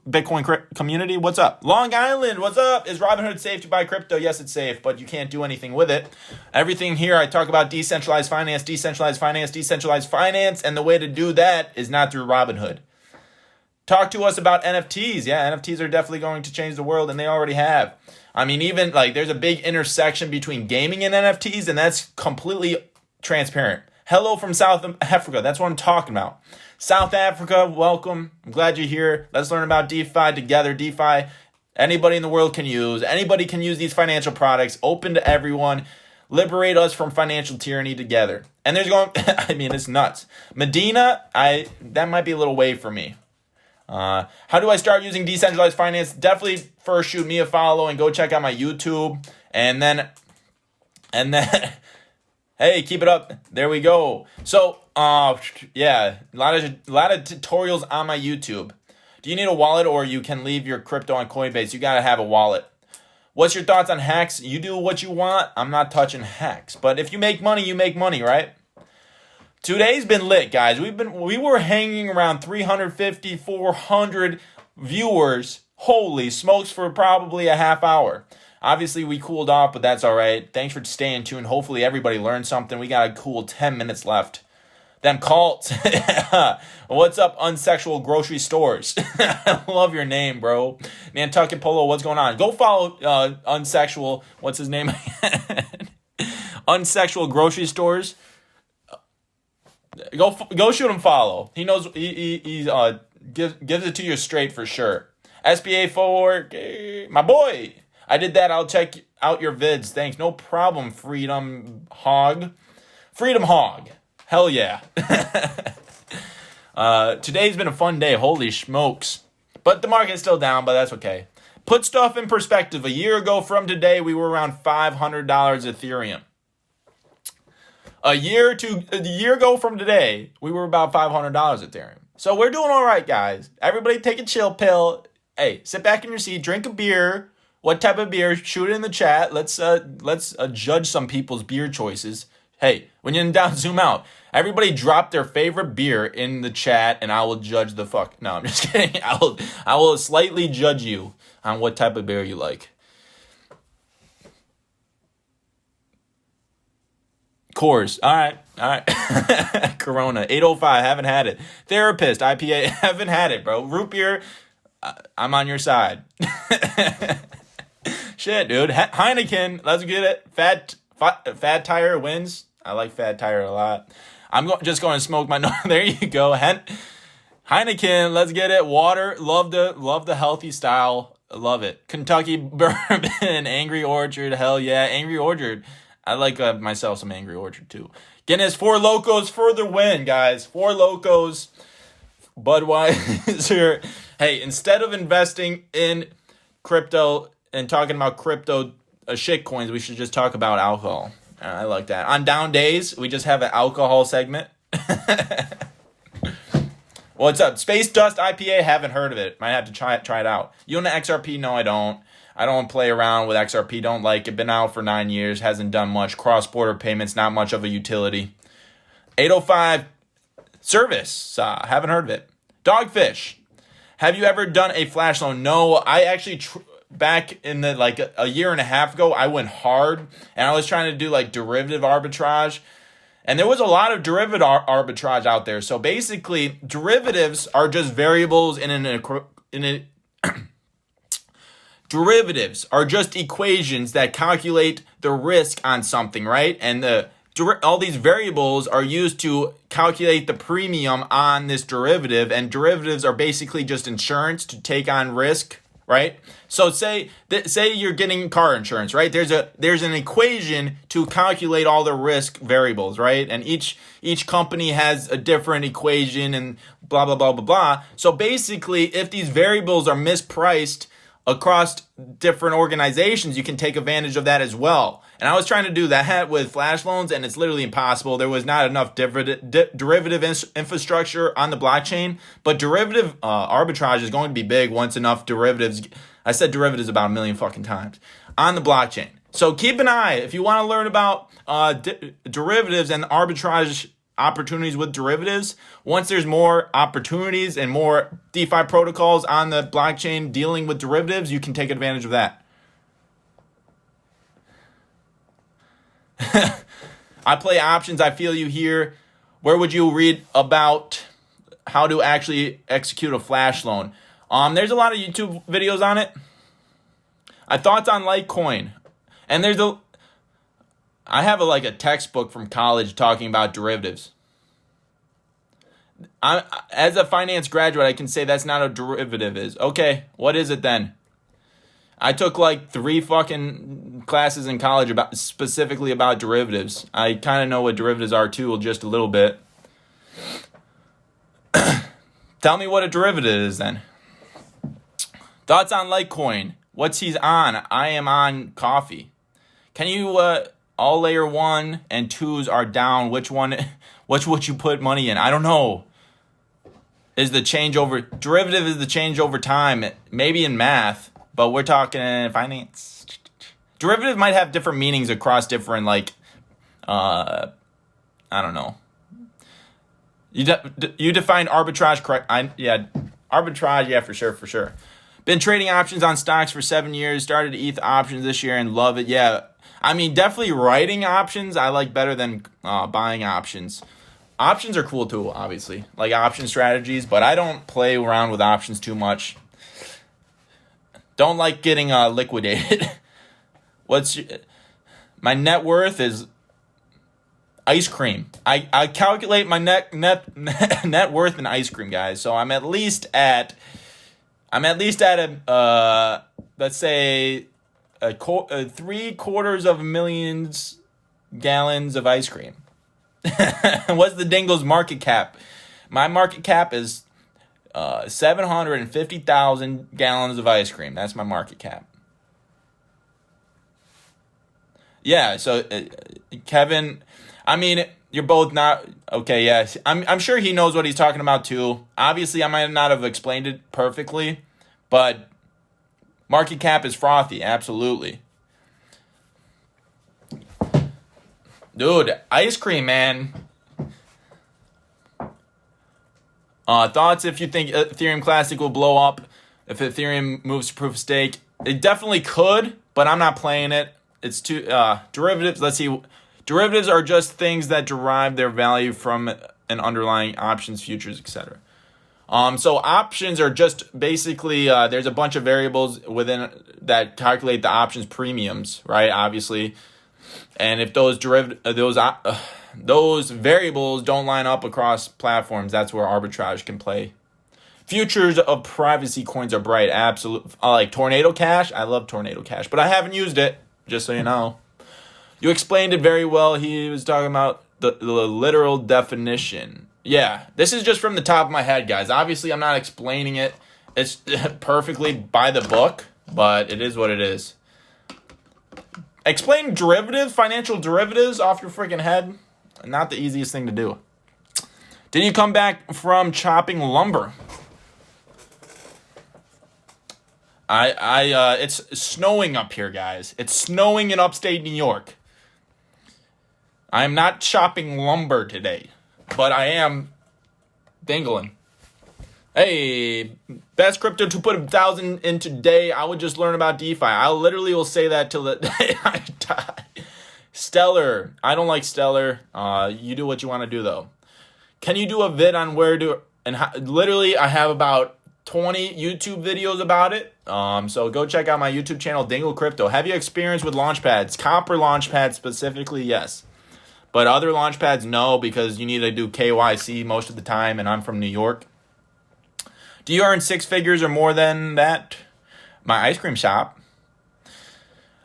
Bitcoin community. What's up? Long Island, what's up? Is Robinhood safe to buy crypto? Yes, it's safe, but you can't do anything with it. Everything here, I talk about decentralized finance, decentralized finance, decentralized finance, and the way to do that is not through Robinhood. Talk to us about NFTs. Yeah, NFTs are definitely going to change the world, and they already have. I mean, even like there's a big intersection between gaming and NFTs, and that's completely transparent. Hello from South Africa. That's what I'm talking about. South Africa, welcome. I'm glad you're here. Let's learn about DeFi together. DeFi, anybody in the world can use. Anybody can use these financial products. Open to everyone. Liberate us from financial tyranny together. And there's going, I mean, it's nuts. Medina, that might be a little way for me. How do I start using decentralized finance? Definitely first shoot me a follow and go check out my YouTube. And then hey, keep it up. There we go. So, yeah, a lot of tutorials on my YouTube. Do you need a wallet or you can leave your crypto on Coinbase? You got to have a wallet. What's your thoughts on hacks? You do what you want. I'm not touching hacks. But if you make money, you make money, right? Today's been lit, guys. We were hanging around 350, 400 viewers. Holy smokes, for probably a half hour. Obviously, we cooled off, but that's all right. Thanks for staying tuned. Hopefully, everybody learned something. We got a cool 10 minutes left. Them cults. What's up, Unsexual Grocery Stores? I love your name, bro. Nantucket Polo, what's going on? Go follow Unsexual. What's his name? Unsexual Grocery Stores. Go shoot him follow. He knows he gives it to you straight for sure. SBA 4, my boy. I did that. I'll check out your vids. Thanks. No problem, Freedom Hog. Freedom Hog. Hell yeah. Today's been a fun day. Holy smokes. But the market's still down, but that's okay. Put stuff in perspective. A year ago from today, we were around $500 Ethereum. A year ago from today, we were about $500 Ethereum. So we're doing all right, guys. Everybody take a chill pill. Hey, sit back in your seat, drink a beer. What type of beer? Shoot it in the chat. Let's judge some people's beer choices. Hey, when you're in doubt, zoom out. Everybody drop their favorite beer in the chat, and I will judge the fuck. No, I'm just kidding. I will slightly judge you on what type of beer you like. Coors. All right. Corona. 805. Haven't had it. Therapist. IPA. Haven't had it, bro. Root beer. I'm on your side. Shit, dude. Heineken. Let's get it. Fat Tire wins. I like Fat Tire a lot. I'm just going to smoke my nose. There you go. Heineken. Let's get it. Water. Love the healthy style. Love it. Kentucky bourbon. Angry Orchard. Hell yeah. Angry Orchard. I like myself some Angry Orchard too. Guinness, Four Locos for the win, guys. Four Locos. Budweiser. Hey, instead of investing in crypto and talking about crypto shit coins, we should just talk about alcohol. I like that. On down days, we just have an alcohol segment. What's up? Space Dust IPA, haven't heard of it. Might have to try it out. You own an XRP? No, I don't. I don't play around with XRP. Don't like it. Been out for 9 years. Hasn't done much. Cross-border payments, not much of a utility. 805 Service. Haven't heard of it. Dogfish. Have you ever done a flash loan? No, I actually back in the a year and a half ago, I went hard and I was trying to do like derivative arbitrage. And there was a lot of derivative arbitrage out there. So basically, derivatives are just variables derivatives are just equations that calculate the risk on something, right? And all these variables are used to calculate the premium on this derivative, and derivatives are basically just insurance to take on risk, right? So say you're getting car insurance, right? There's an equation to calculate all the risk variables, right? And each company has a different equation and blah blah blah blah blah. So basically, if these variables are mispriced across different organizations, you can take advantage of that as well. And I was trying to do that with flash loans, and it's literally impossible. There was not enough derivative infrastructure on the blockchain, but derivative arbitrage is going to be big once enough derivatives. I said derivatives about a million fucking times on the blockchain. So keep an eye if you want to learn about derivatives and arbitrage opportunities with derivatives. Once there's more opportunities and more DeFi protocols on the blockchain dealing with derivatives, you can take advantage of that. I play options. I feel you here. Where would you read about how to actually execute a flash loan? There's a lot of YouTube videos on it. Thoughts on Litecoin. And I have a textbook from college talking about derivatives. As a finance graduate, I can say that's not a derivative is. Okay, what is it then? I took 3 fucking classes in college specifically about derivatives. I kind of know what derivatives are too, just a little bit. Tell me what a derivative is then. Thoughts on Litecoin. What's he on? I am on coffee. Can you all layer 1 and 2s are down? Which would you put money in? I don't know. Is the change over derivative is the change over time? Maybe in math, but we're talking finance. Derivative might have different meanings across different I don't know. You define arbitrage correct? Arbitrage, yeah, for sure. Been trading options on stocks for 7 years. Started to ETH options this year and love it. Yeah, I mean, definitely writing options I like better than buying options. Options are cool too, obviously, like option strategies, but I don't play around with options too much. Don't like getting liquidated. My net worth is ice cream. I calculate my net worth in ice cream, guys. So I'm at least at a let's say 750,000 gallons of ice cream. What's the Dingoos market cap? My market cap is 750,000 gallons of ice cream. That's my market cap. Yeah, so Kevin, I mean, you're both not okay. Yeah, I'm sure he knows what he's talking about too. Obviously, I might not have explained it perfectly, but market cap is frothy. Absolutely, dude. Ice cream, man. Thoughts if you think Ethereum Classic will blow up if Ethereum moves to proof of stake? It definitely could, but I'm not playing it. It's too derivatives. Let's see. Derivatives are just things that derive their value from an underlying options, futures, etc. So options are just basically there's a bunch of variables within that calculate the options premiums, right? Obviously, and if those those variables don't line up across platforms, that's where arbitrage can play. Futures of privacy coins are bright. Absolutely. I like Tornado Cash. I love Tornado Cash, but I haven't used it, just so you know. You explained it very well. He was talking about the literal definition. Yeah, this is just from the top of my head, guys. Obviously, I'm not explaining it. It's perfectly by the book, but it is what it is. Explain financial derivatives off your freaking head. Not the easiest thing to do. Did you come back from chopping lumber? It's snowing up here, guys. It's snowing in upstate New York. I'm not chopping lumber today, but I am dangling. Hey, best crypto to put 1,000 in today. I would just learn about DeFi. I literally will say that till the day I die. Stellar. I don't like Stellar. You do what you want to do, though. Can you do a vid on where to... and how, literally, I have about 20 YouTube videos about it. So go check out my YouTube channel, Dingooo Crypto. Have you experience with launchpads? Copper launchpads specifically, yes. But other launchpads, no, because you need to do KYC most of the time, and I'm from New York. Do you earn 6 figures or more than that? My ice cream shop.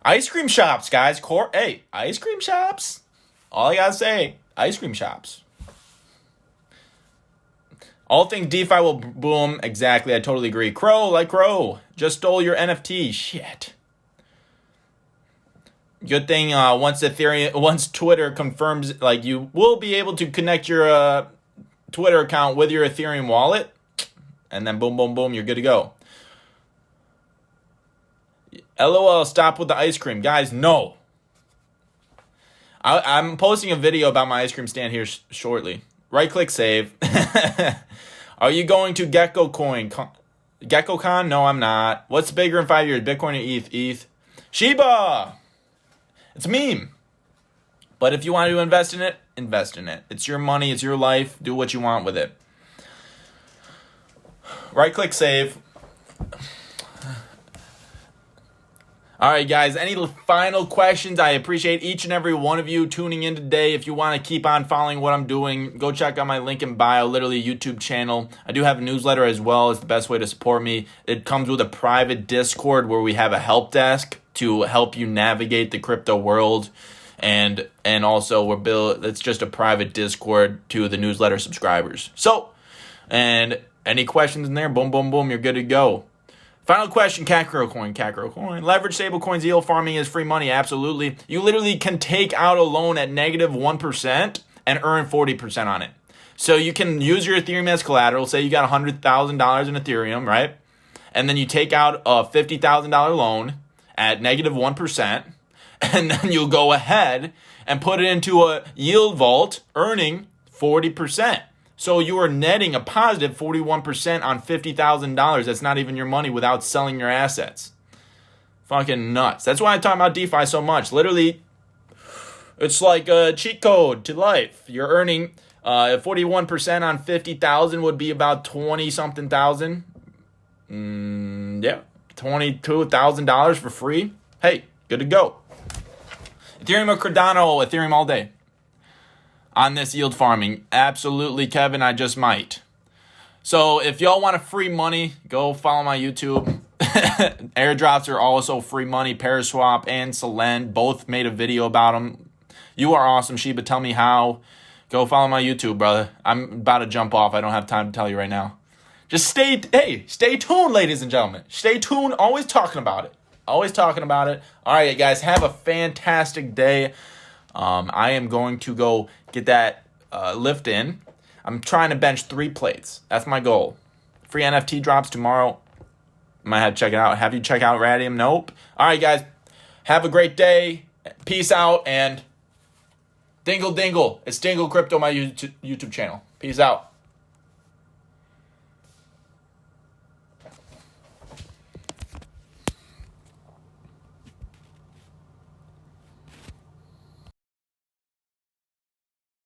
Ice cream shops, guys. Hey, ice cream shops. All I gotta say, ice cream shops. All think DeFi will boom. Exactly, I totally agree. Crow. Just stole your NFT. Shit. Good thing once Twitter confirms, you will be able to connect your Twitter account with your Ethereum wallet, and then boom, you're good to go. LOL, stop with the ice cream. Guys, no. I'm posting a video about my ice cream stand here shortly. Right-click save. Are you going to GeckoCon? No, I'm not. What's bigger in 5 years, Bitcoin or ETH? ETH. Shiba! It's a meme. But if you want to invest in it, invest in it. It's your money. It's your life. Do what you want with it. Right-click save. All right, guys, any final questions? I appreciate each and every one of you tuning in today. If you want to keep on following what I'm doing, go check out my link in bio, literally a YouTube channel. I do have a newsletter as well. It's the best way to support me. It comes with a private Discord where we have a help desk to help you navigate the crypto world. And also it's just a private Discord to the newsletter subscribers. So, and any questions in there, boom, boom, boom, you're good to go. Final question, Kakro coin. Leverage stablecoins yield farming is free money. Absolutely. You literally can take out a loan at negative 1% and earn 40% on it. So you can use your Ethereum as collateral. Say you got $100,000 in Ethereum, right? And then you take out a $50,000 loan at negative 1%. And then you'll go ahead and put it into a yield vault earning 40%. So you are netting a positive 41% on $50,000. That's not even your money without selling your assets. Fucking nuts. That's why I talk about DeFi so much. Literally, it's like a cheat code to life. You're earning 41% on 50,000 would be about 20-something thousand. Yeah, $22,000 for free. Hey, good to go. Ethereum or Cardano? Ethereum all day. On this yield farming, absolutely, Kevin, I just might. So if y'all want a free money, go follow my YouTube. Airdrops are also free money. Paraswap and Selend both made a video about them. You are awesome, Shiba. Tell me how. Go follow my YouTube, brother. I'm about to jump off. I don't have time to tell you right now. Just stay tuned, ladies and gentlemen. Stay tuned. Always talking about it. All right, guys, have a fantastic day. I am going to go get that lift in. I'm trying to bench 3 plates. That's my goal. Free NFT drops tomorrow. Might have to check it out. Have you check out Radium? Nope. All right, guys. Have a great day. Peace out. And dingle. It's Dingle Crypto, my YouTube channel. Peace out.